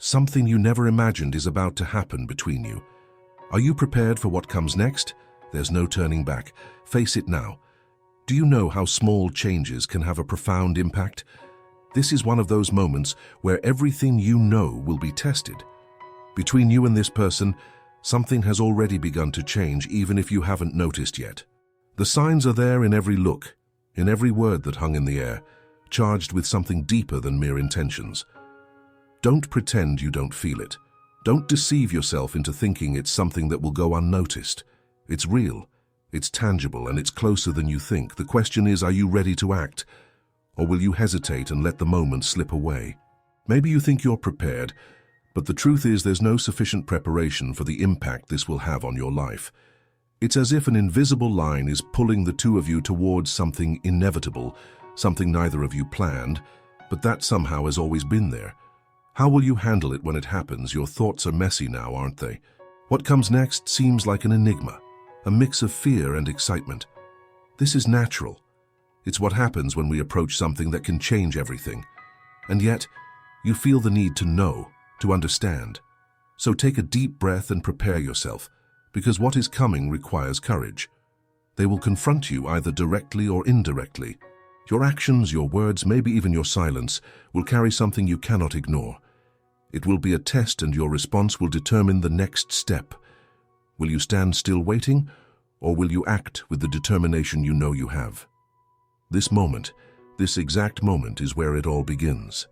Something you never imagined is about to happen between you. Are you prepared for what comes next? There's no turning back. Face it now. Do you know how small changes can have a profound impact? This is one of those moments where everything you know will be tested. Between you and this person, something has already begun to change, even if you haven't noticed yet. The signs are there in every look, in every word that hung in the air, charged with something deeper than mere intentions. Don't pretend you don't feel it. Don't deceive yourself into thinking it's something that will go unnoticed. It's real, it's tangible, and it's closer than you think. The question is, are you ready to act? Or will you hesitate and let the moment slip away? Maybe you think you're prepared, but the truth is there's no sufficient preparation for the impact this will have on your life. It's as if an invisible line is pulling the two of you towards something inevitable, something neither of you planned, but that somehow has always been there. How will you handle it when it happens? Your thoughts are messy now, aren't they? What comes next seems like an enigma, a mix of fear and excitement. This is natural. It's what happens when we approach something that can change everything. And yet, you feel the need to know, to understand. So take a deep breath and prepare yourself, because what is coming requires courage. They will confront you either directly or indirectly. Your actions, your words, maybe even your silence, will carry something you cannot ignore. It will be a test, and your response will determine the next step. Will you stand still waiting, or will you act with the determination you know you have? This moment, this exact moment, is where it all begins.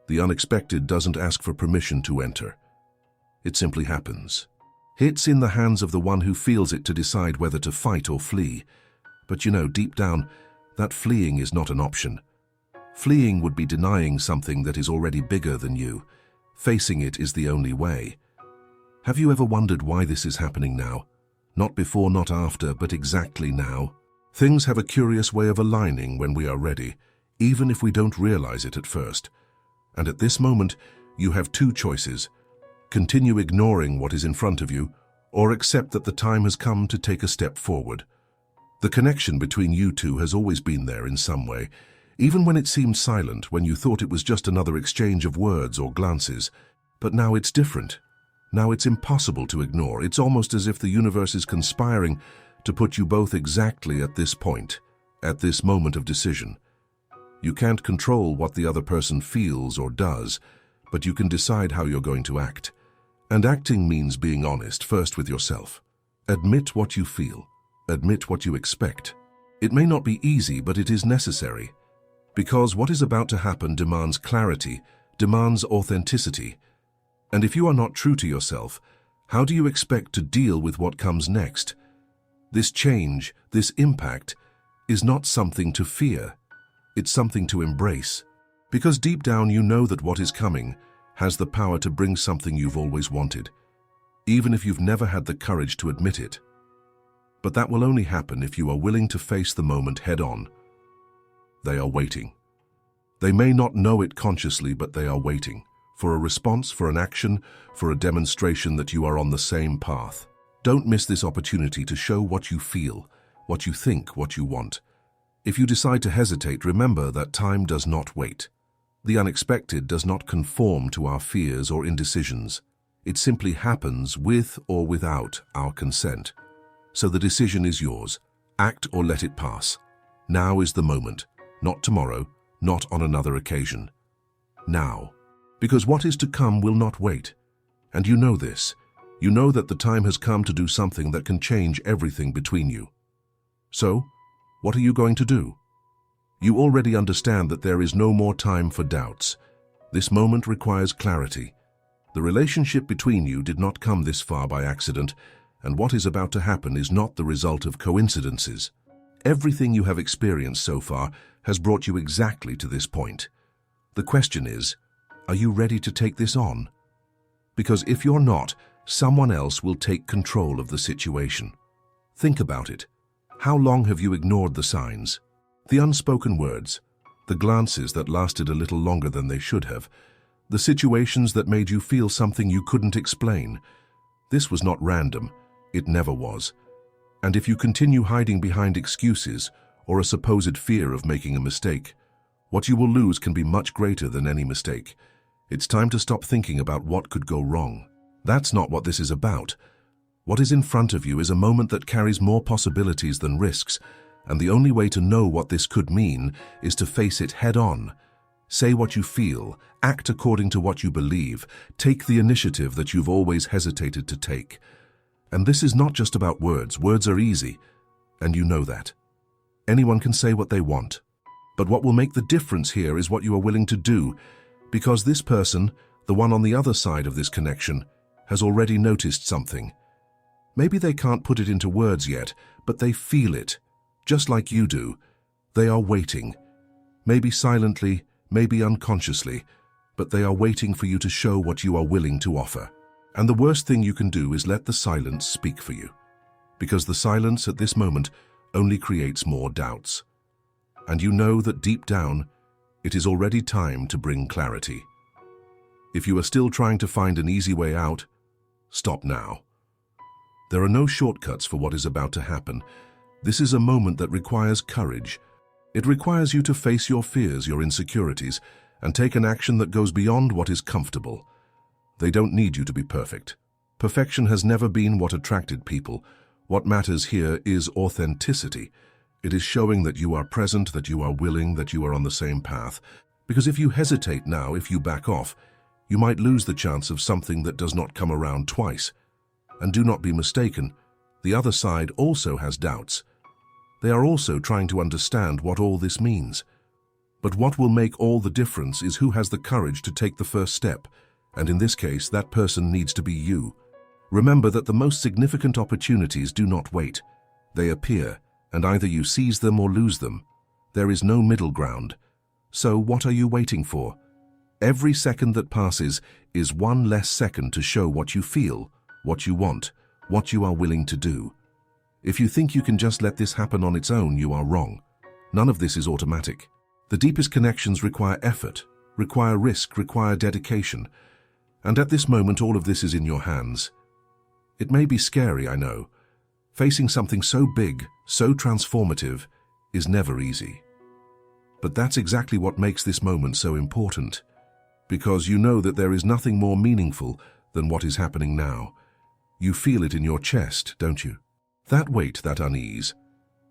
The unexpected doesn't ask for permission to enter. It simply happens. It's in the hands of the one who feels it to decide whether to fight or flee. But you know, deep down, that fleeing is not an option. Fleeing would be denying something that is already bigger than you. Facing it is the only way. Have you ever wondered why this is happening now? Not before, not after, but exactly now. Things have a curious way of aligning when we are ready, even if we don't realize it at first. And at this moment, you have two choices. Continue ignoring what is in front of you, or accept that the time has come to take a step forward. The connection between you two has always been there in some way, even when it seemed silent, when you thought it was just another exchange of words or glances. But now it's different. Now it's impossible to ignore. It's almost as if the universe is conspiring to put you both exactly at this point, at this moment of decision. You can't control what the other person feels or does, but you can decide how you're going to act. And acting means being honest, first with yourself. Admit what you feel. Admit what you expect. It may not be easy, but it is necessary. Because what is about to happen demands clarity, demands authenticity. And if you are not true to yourself, how do you expect to deal with what comes next? This change, this impact, is not something to fear. It's something to embrace. Because deep down you know that what is coming has the power to bring something you've always wanted, even if you've never had the courage to admit it. But that will only happen if you are willing to face the moment head-on. They are waiting. They may not know it consciously, but they are waiting for a response, for an action, for a demonstration that you are on the same path. Don't miss this opportunity to show what you feel, what you think, what you want. If you decide to hesitate, remember that time does not wait. The unexpected does not conform to our fears or indecisions. It simply happens with or without our consent. So the decision is yours. Act or let it pass. Now is the moment, not tomorrow, not on another occasion. Now. Because what is to come will not wait. And you know this. You know that the time has come to do something that can change everything between you. So, what are you going to do? You already understand that there is no more time for doubts. This moment requires clarity. The relationship between you did not come this far by accident, and what is about to happen is not the result of coincidences. Everything you have experienced so far has brought you exactly to this point. The question is, are you ready to take this on? Because if you're not, someone else will take control of the situation. Think about it. How long have you ignored the signs? The unspoken words, the glances that lasted a little longer than they should have, the situations that made you feel something you couldn't explain. This was not random. It never was. And if you continue hiding behind excuses or a supposed fear of making a mistake, what you will lose can be much greater than any mistake. It's time to stop thinking about what could go wrong. That's not what this is about. What is in front of you is a moment that carries more possibilities than risks, and the only way to know what this could mean is to face it head-on. Say what you feel, act according to what you believe, take the initiative that you've always hesitated to take. And this is not just about words. Words are easy, and you know that. Anyone can say what they want. But what will make the difference here is what you are willing to do, because this person, the one on the other side of this connection, has already noticed something. Maybe they can't put it into words yet, but they feel it, just like you do. They are waiting, maybe silently, maybe unconsciously, but they are waiting for you to show what you are willing to offer. And the worst thing you can do is let the silence speak for you, because the silence at this moment only creates more doubts. And you know that deep down, it is already time to bring clarity. If you are still trying to find an easy way out, stop now. There are no shortcuts for what is about to happen. This is a moment that requires courage. It requires you to face your fears, your insecurities, and take an action that goes beyond what is comfortable. They don't need you to be perfect. Perfection has never been what attracted people. What matters here is authenticity. It is showing that you are present, that you are willing, that you are on the same path. Because if you hesitate now, if you back off, you might lose the chance of something that does not come around twice. And do not be mistaken, the other side also has doubts. They are also trying to understand what all this means. But what will make all the difference is who has the courage to take the first step, and in this case, that person needs to be you. Remember that the most significant opportunities do not wait. They appear, and either you seize them or lose them. There is no middle ground. So what are you waiting for? Every second that passes is one less second to show what you feel, what you want, what you are willing to do. If you think you can just let this happen on its own, you are wrong. None of this is automatic. The deepest connections require effort, require risk, require dedication. And at this moment, all of this is in your hands. It may be scary, I know. Facing something so big, so transformative, is never easy. But that's exactly what makes this moment so important. Because you know that there is nothing more meaningful than what is happening now. You feel it in your chest, don't you? That weight, that unease.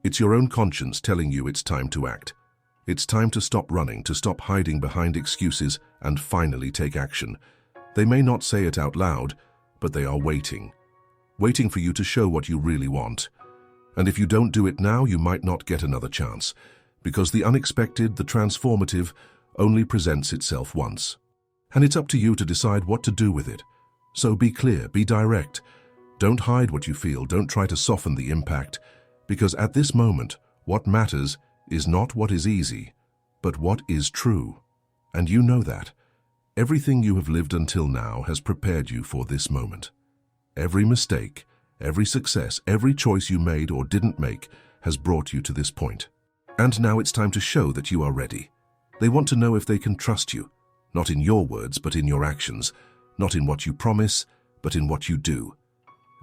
It's your own conscience telling you it's time to act. It's time to stop running, to stop hiding behind excuses, and finally take action. They may not say it out loud, but they are waiting. Waiting for you to show what you really want. And if you don't do it now, you might not get another chance. Because the unexpected, the transformative, only presents itself once. And it's up to you to decide what to do with it. So be clear, be direct. Don't hide what you feel, don't try to soften the impact, because at this moment, what matters is not what is easy, but what is true. And you know that. Everything you have lived until now has prepared you for this moment. Every mistake, every success, every choice you made or didn't make has brought you to this point. And now it's time to show that you are ready. They want to know if they can trust you, not in your words, but in your actions. Not in what you promise, but in what you do.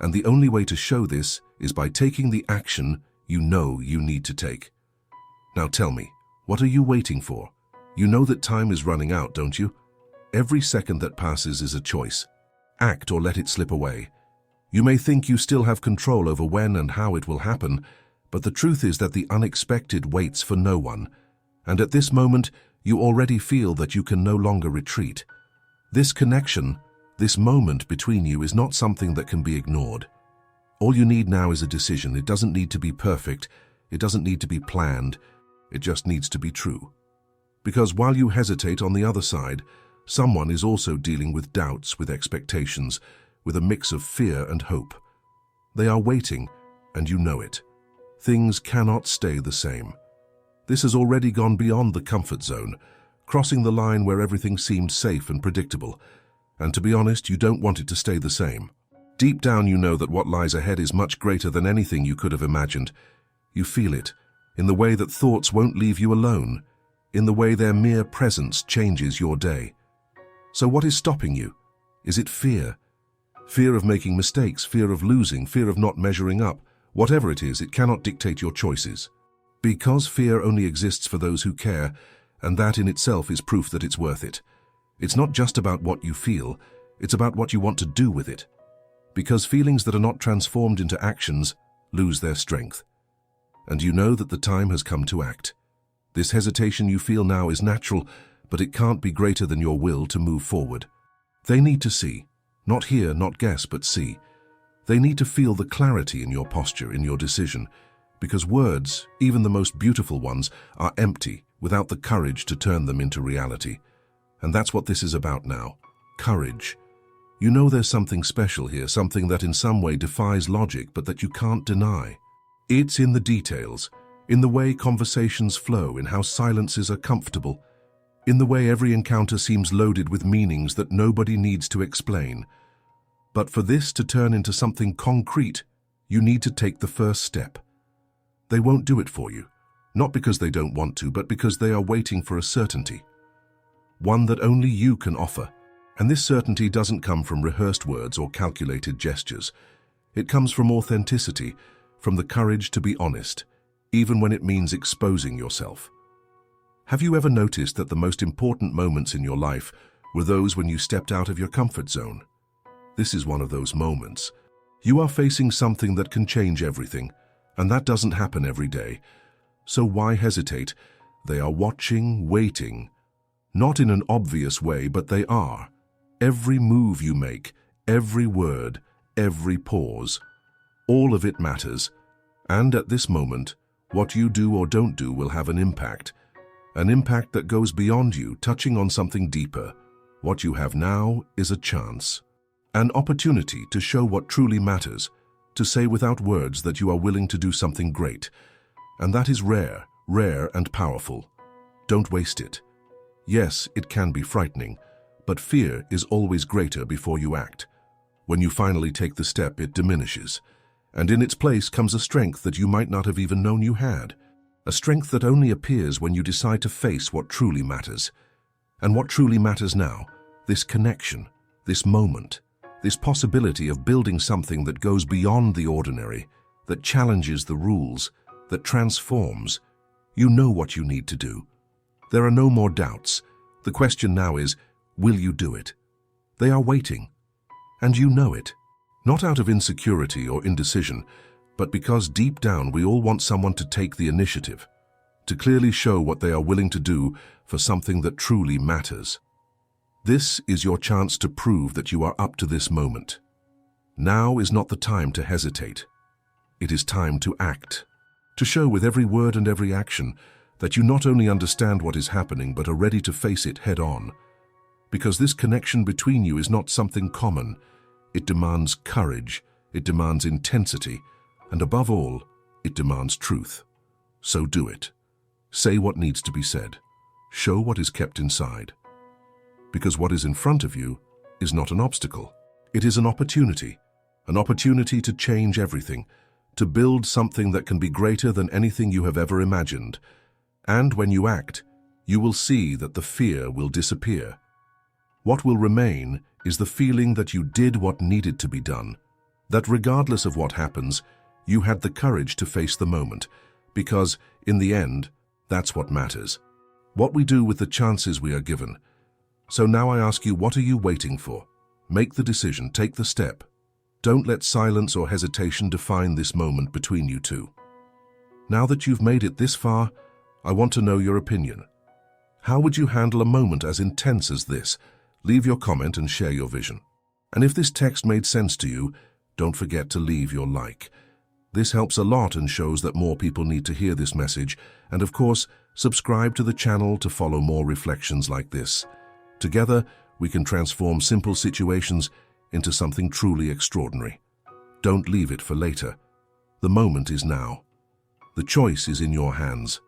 And the only way to show this is by taking the action you know you need to take. Now tell me, what are you waiting for? You know that time is running out, don't you? Every second that passes is a choice. Act or let it slip away. You may think you still have control over when and how it will happen, but the truth is that the unexpected waits for no one. And at this moment, you already feel that you can no longer retreat. This connection, this moment between you is not something that can be ignored. All you need now is a decision. It doesn't need to be perfect. It doesn't need to be planned. It just needs to be true. Because while you hesitate on the other side, someone is also dealing with doubts, with expectations, with a mix of fear and hope. They are waiting, and you know it. Things cannot stay the same. This has already gone beyond the comfort zone, crossing the line where everything seemed safe and predictable. And to be honest, you don't want it to stay the same. Deep down you know that what lies ahead is much greater than anything you could have imagined. You feel it, in the way that thoughts won't leave you alone, in the way their mere presence changes your day. So what is stopping you? Is it fear? Fear of making mistakes, fear of losing, fear of not measuring up. Whatever it is, it cannot dictate your choices. Because fear only exists for those who care, and that in itself is proof that it's worth it. It's not just about what you feel, it's about what you want to do with it. Because feelings that are not transformed into actions lose their strength. And you know that the time has come to act. This hesitation you feel now is natural, but it can't be greater than your will to move forward. They need to see, not hear, not guess, but see. They need to feel the clarity in your posture, in your decision, because words, even the most beautiful ones, are empty without the courage to turn them into reality. And that's what this is about now. Courage. You know there's something special here, something that in some way defies logic but that you can't deny. It's in the details, in the way conversations flow, in how silences are comfortable, in the way every encounter seems loaded with meanings that nobody needs to explain. But for this to turn into something concrete, you need to take the first step. They won't do it for you, not because they don't want to, but because they are waiting for a certainty. One that only you can offer. And this certainty doesn't come from rehearsed words or calculated gestures. It comes from authenticity, from the courage to be honest, even when it means exposing yourself. Have you ever noticed that the most important moments in your life were those when you stepped out of your comfort zone? This is one of those moments. You are facing something that can change everything, and that doesn't happen every day. So why hesitate? They are watching, waiting. Not in an obvious way, but they are. Every move you make, every word, every pause, all of it matters. And at this moment, what you do or don't do will have an impact that goes beyond you, touching on something deeper. What you have now is a chance, an opportunity to show what truly matters, to say without words that you are willing to do something great. And that is rare and powerful. Don't waste it. Yes, it can be frightening, but fear is always greater before you act. When you finally take the step, it diminishes, and in its place comes a strength that you might not have even known you had, a strength that only appears when you decide to face what truly matters. And what truly matters now, this connection, this moment, this possibility of building something that goes beyond the ordinary, that challenges the rules, that transforms. You know what you need to do. There are no more doubts. The question now is, will you do it? They are waiting, and you know it. Not out of insecurity or indecision, but because deep down we all want someone to take the initiative, to clearly show what they are willing to do for something that truly matters. This is your chance to prove that you are up to this moment. Now is not the time to hesitate. It is time to act, to show with every word and every action that you not only understand what is happening but are ready to face it head on. Because this connection between you is not something common. It demands courage, it demands intensity, and above all, it demands truth. So do it. Say what needs to be said. Show what is kept inside. Because what is in front of you is not an obstacle. It is an opportunity to change everything, to build something that can be greater than anything you have ever imagined. And when you act, you will see that the fear will disappear. What will remain is the feeling that you did what needed to be done, that regardless of what happens, you had the courage to face the moment, because, in the end, that's what matters. What we do with the chances we are given. So now I ask you, what are you waiting for? Make the decision, take the step. Don't let silence or hesitation define this moment between you two. Now that you've made it this far, I want to know your opinion. How would you handle a moment as intense as this? Leave your comment and share your vision. And if this text made sense to you, don't forget to leave your like. This helps a lot and shows that more people need to hear this message. And of course, subscribe to the channel to follow more reflections like this. Together, we can transform simple situations into something truly extraordinary. Don't leave it for later. The moment is now. The choice is in your hands.